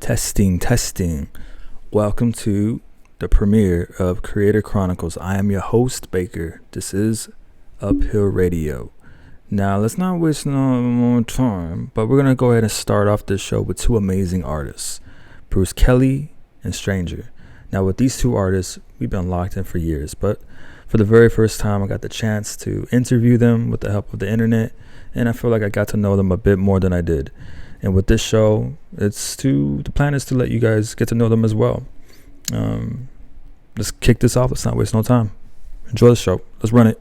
Testing. Welcome to the premiere of Creator Chronicles. I am your host, Baker. This is Uphillradio. Now, let's not waste no more time, but we're going to go ahead and start off this show with two amazing artists, Bruce Kelly and Stranger. Now, with these two artists, we've been locked in for years, but for the very first time, I got the chance to interview them with the help of the internet, and I feel like I got to know them a bit more than I did. And with this show, the plan is to let you guys get to know them as well. Let's kick this off. Let's not waste no time. Enjoy the show. Let's run it.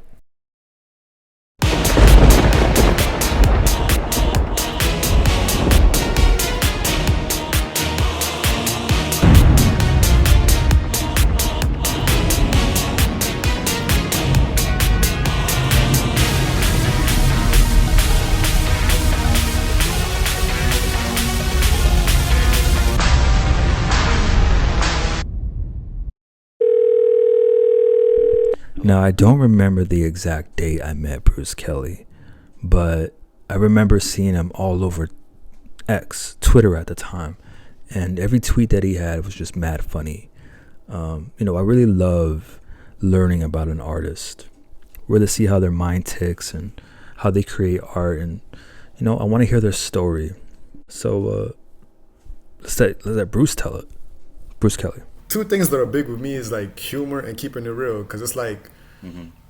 Now, I don't remember the exact date I met Bruce Kelly, but I remember seeing him all over Twitter at the time, and every tweet that he had was just mad funny. I really love learning about an artist, really see how their mind ticks and how they create art, and I want to hear their story. So let's let Bruce tell it. Bruce Kelly. Two things that are big with me is like humor and keeping it real, because it's like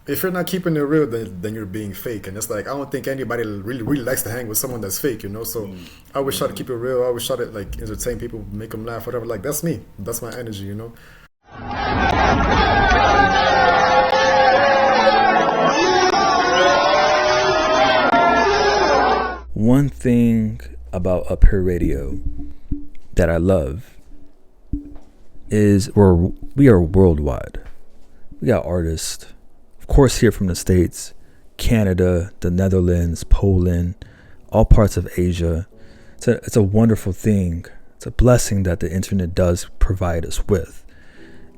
if you're not keeping it real, then you're being fake, and it's like I don't think anybody really likes to hang with someone that's fake, so I always try to keep it real. I always try to like entertain people, make them laugh, whatever. Like that's me, that's my energy. One thing about Uphillradio that I love is we are worldwide. We got artists, of course, here from the States, Canada, the Netherlands, Poland, all parts of Asia. It's a wonderful thing. It's a blessing that the internet does provide us with.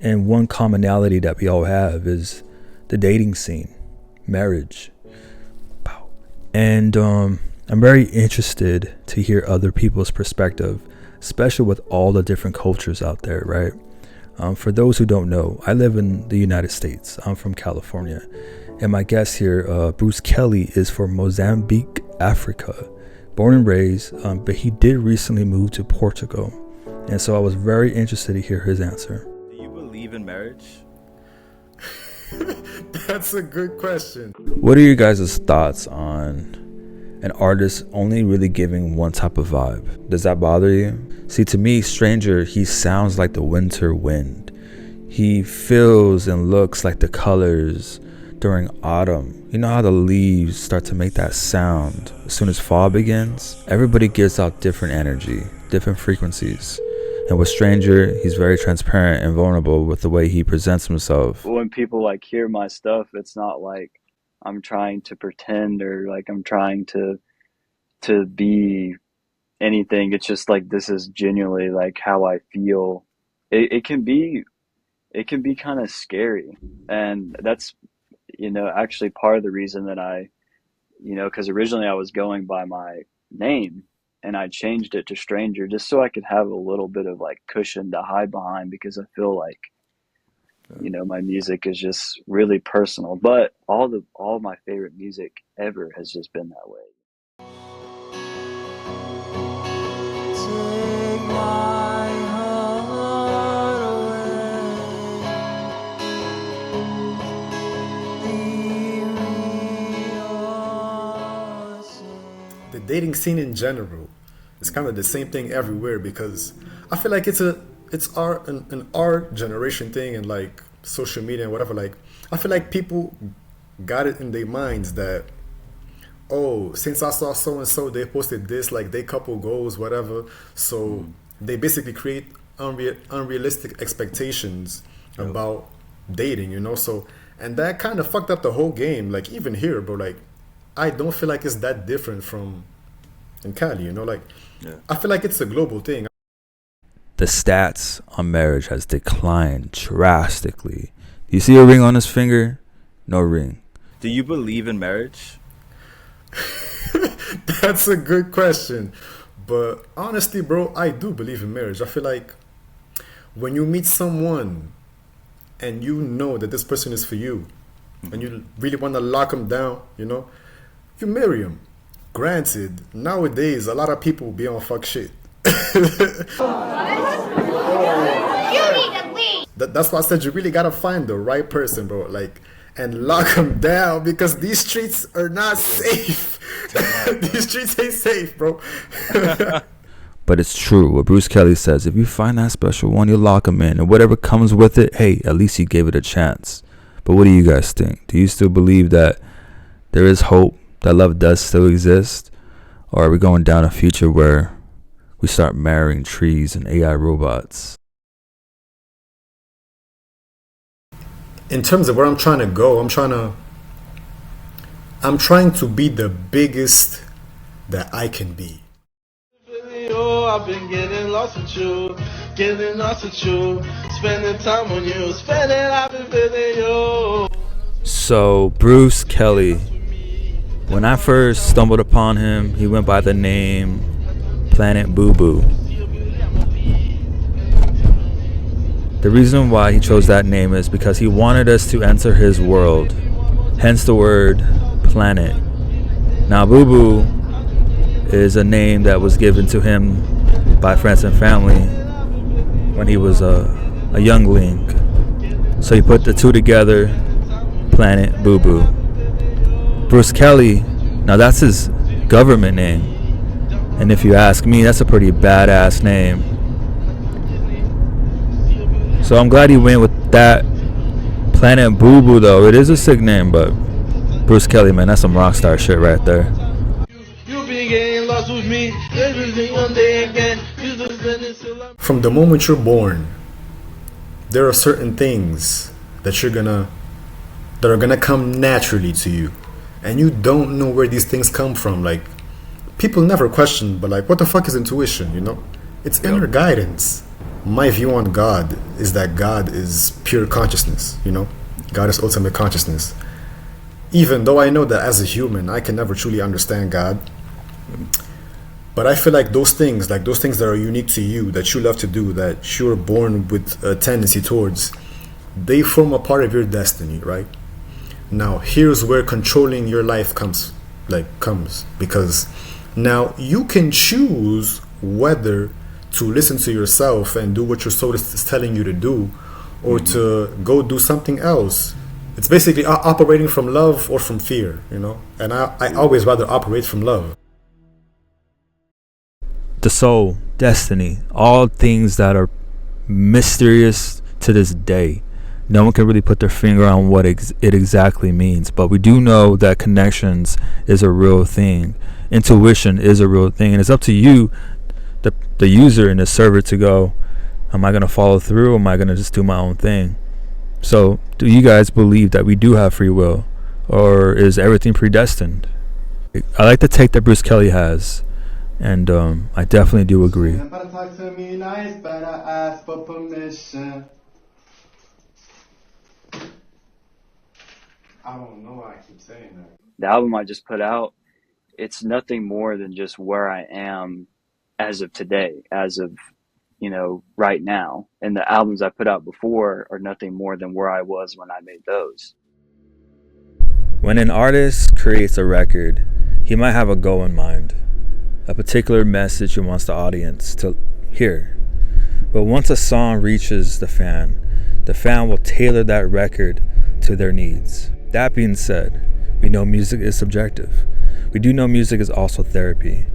And one commonality that we all have is the dating scene, marriage. And I'm very interested to hear other people's perspective, especially with all the different cultures out there, right? For those who don't know, I live in the United States. I'm from California. And my guest here, Bruce Kelly, is from Mozambique, Africa. Born and raised, but he did recently move to Portugal. And so I was very interested to hear his answer. Do you believe in marriage? That's a good question. What are your guys' thoughts on an artist only really giving one type of vibe? Does that bother you? See, to me, Stranger, he sounds like the winter wind. He feels and looks like the colors during autumn. You know how the leaves start to make that sound as soon as fall begins? Everybody gives out different energy, different frequencies. And with Stranger, he's very transparent and vulnerable with the way he presents himself. When people hear my stuff, it's not like I'm trying to pretend or like I'm trying to be anything. It's just like this is genuinely like how I feel. It can be kind of scary, and that's actually part of the reason that I because originally I was going by my name and I changed it to Stranger just so I could have a little bit of like cushion to hide behind, because I feel like my music is just really personal, but all my favorite music ever has just been that way. Take my heart away. The dating scene in general is kind of the same thing everywhere, because I feel like it's an our generation thing, and like social media and whatever. Like I feel like people got it in their minds that, oh, since I saw so and so, they posted this, like they couple goals, whatever. So they basically create unrealistic expectations about dating, So, and that kind of fucked up the whole game. Like even here, bro, like I don't feel like it's that different from in Cali, I feel like it's a global thing. The stats on marriage has declined drastically. You see a ring on his finger? No ring. Do you believe in marriage? That's a good question. But honestly, bro, I do believe in marriage. I feel like when you meet someone and you know that this person is for you, and you really want to lock them down, you marry them. Granted, nowadays a lot of people be on fuck shit. That's why I said you really gotta find the right person, bro. Like, and lock them down because these streets are not safe. These streets ain't safe, bro. But it's true what Bruce Kelly says. If you find that special one, you lock them in, and whatever comes with it, hey, at least you gave it a chance. But what do you guys think? Do you still believe that there is hope, that love does still exist? Or are we going down a future where we start marrying trees and AI robots? In terms of where I'm trying to go, I'm trying to be the biggest that I can be. I've been getting lost with you, spending time on you, I've been feeling you. So Bruce Kelly, when I first stumbled upon him, he went by the name Planet Boo Boo. The reason why he chose that name is because he wanted us to enter his world, hence the word planet. Now Boo Boo is a name that was given to him by friends and family when he was a youngling. So he put the two together, Planet Boo Boo. Bruce Kelly, now that's his government name. And if you ask me, that's a pretty badass name. So I'm glad he went with that. Planet Boo Boo though, it is a sick name, but Bruce Kelly, man, that's some rock star shit right there. From the moment you're born, there are certain things that are gonna come naturally to you, and you don't know where these things come from. Like, people never question, but like, what the fuck is intuition? It's inner guidance. My view on God is that God is pure consciousness. God is ultimate consciousness. Even though I know that as a human, I can never truly understand God. But I feel like those things that are unique to you, that you love to do, that you're born with a tendency towards, they form a part of your destiny, right? Now, here's where controlling your life comes. Because now you can choose whether to listen to yourself and do what your soul is telling you to do, or to go do something else. It's basically operating from love or from fear, and I always rather operate from love. The soul, destiny, all things that are mysterious to this day. No one can really put their finger on what it exactly means, but we do know that connections is a real thing. Intuition is a real thing, and it's up to you, the user and the server, to go, am I going to follow through, or am I going to just do my own thing? So do you guys believe that we do have free will, or is everything predestined? I like the take that Bruce Kelly has, and I definitely do agree. Talk to me nice, but I ask for permission. I don't know why I keep saying that. The album I just put out, it's nothing more than just where I am as of today, as of, right now. And the albums I put out before are nothing more than where I was when I made those. When an artist creates a record, he might have a goal in mind, a particular message he wants the audience to hear. But once a song reaches the fan will tailor that record to their needs. That being said, we know music is subjective. We do know music is also therapy.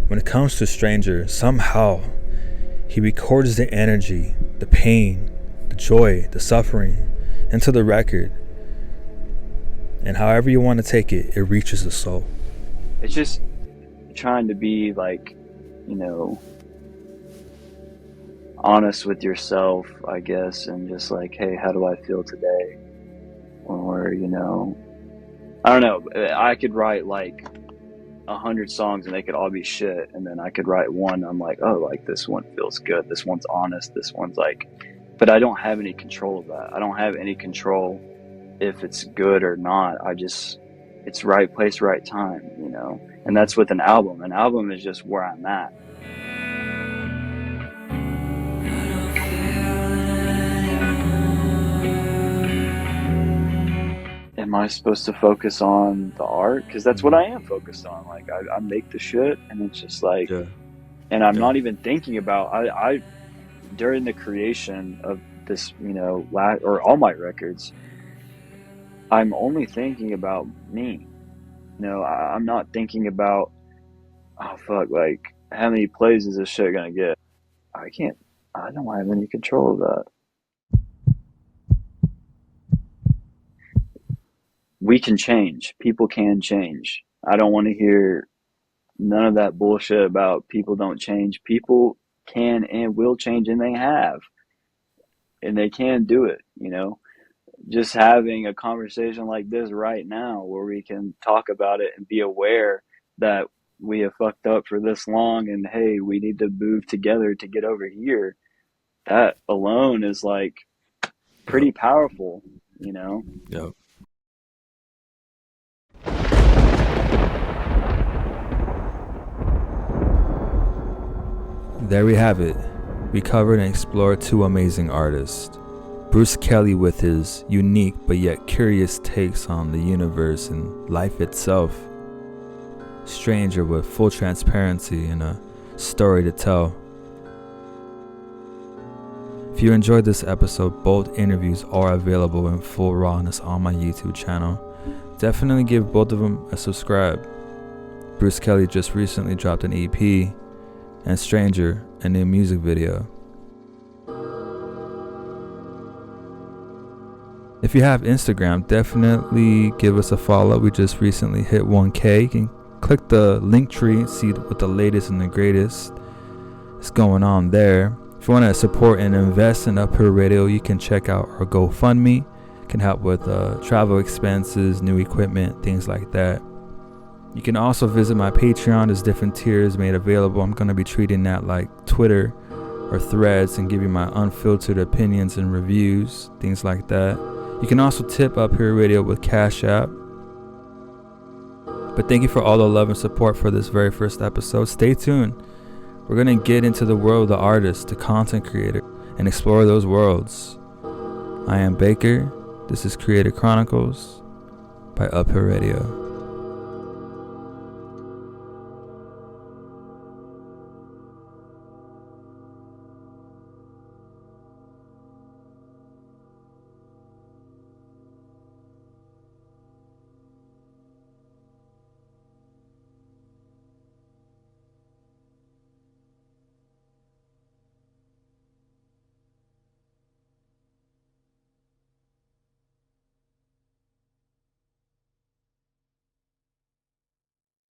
When it comes to Stranger, somehow he records the energy, the pain, the joy, the suffering into the record. And however you want to take it, it reaches the soul. It's just trying to be honest with yourself, I guess, and just like, hey, how do I feel today? Or, I don't know. I could write 100 songs and they could all be shit, and then I could write one. I'm like, oh, this one feels good. This one's honest. This one's but I don't have any control of that. I don't have any control if it's good or not. I just it's right place, right time, you know. And that's with an album. An album is just where I'm at. Am I supposed to focus on the art? Because that's what I am focused on. Like I make the shit, and it's just like, Yeah. and I'm Yeah. not even thinking about. I during the creation of this, you know, or all my records, I'm only thinking about me. You know, I'm not thinking about, oh fuck, like how many plays is this shit gonna get? I don't have any control of that. We can change. People can change. I don't want to hear none of that bullshit about people don't change. People can and will change, and they have. And they can do it, you know. Just having a conversation like this right now where we can talk about it and be aware that we have fucked up for this long and hey, we need to move together to get over here. That alone is like pretty powerful, you know. Yep. There we have it. We covered and explored two amazing artists. Bruce Kelly with his unique but yet curious takes on the universe and life itself. Stranger with full transparency and a story to tell. If you enjoyed this episode, both interviews are available in full rawness on my YouTube channel. Definitely give both of them a subscribe. Bruce Kelly just recently dropped an EP, and Stranger, a new music video. If you have Instagram, definitely give us a follow. We just recently hit 1K. You can click the link tree and see what the latest and the greatest is going on there. If you want to support and invest in Uphillradio, you can check out our GoFundMe. It can help with travel expenses, new equipment, things like that. You can also visit my Patreon. There's different tiers made available. I'm going to be treating that like Twitter or Threads and giving my unfiltered opinions and reviews, things like that. You can also tip Uphillradio with CashApp. But thank you for all the love and support for this very first episode. Stay tuned. We're going to get into the world of the artist, the content creator, and explore those worlds. I am Baker. This is Creator Chronicles by Uphillradio.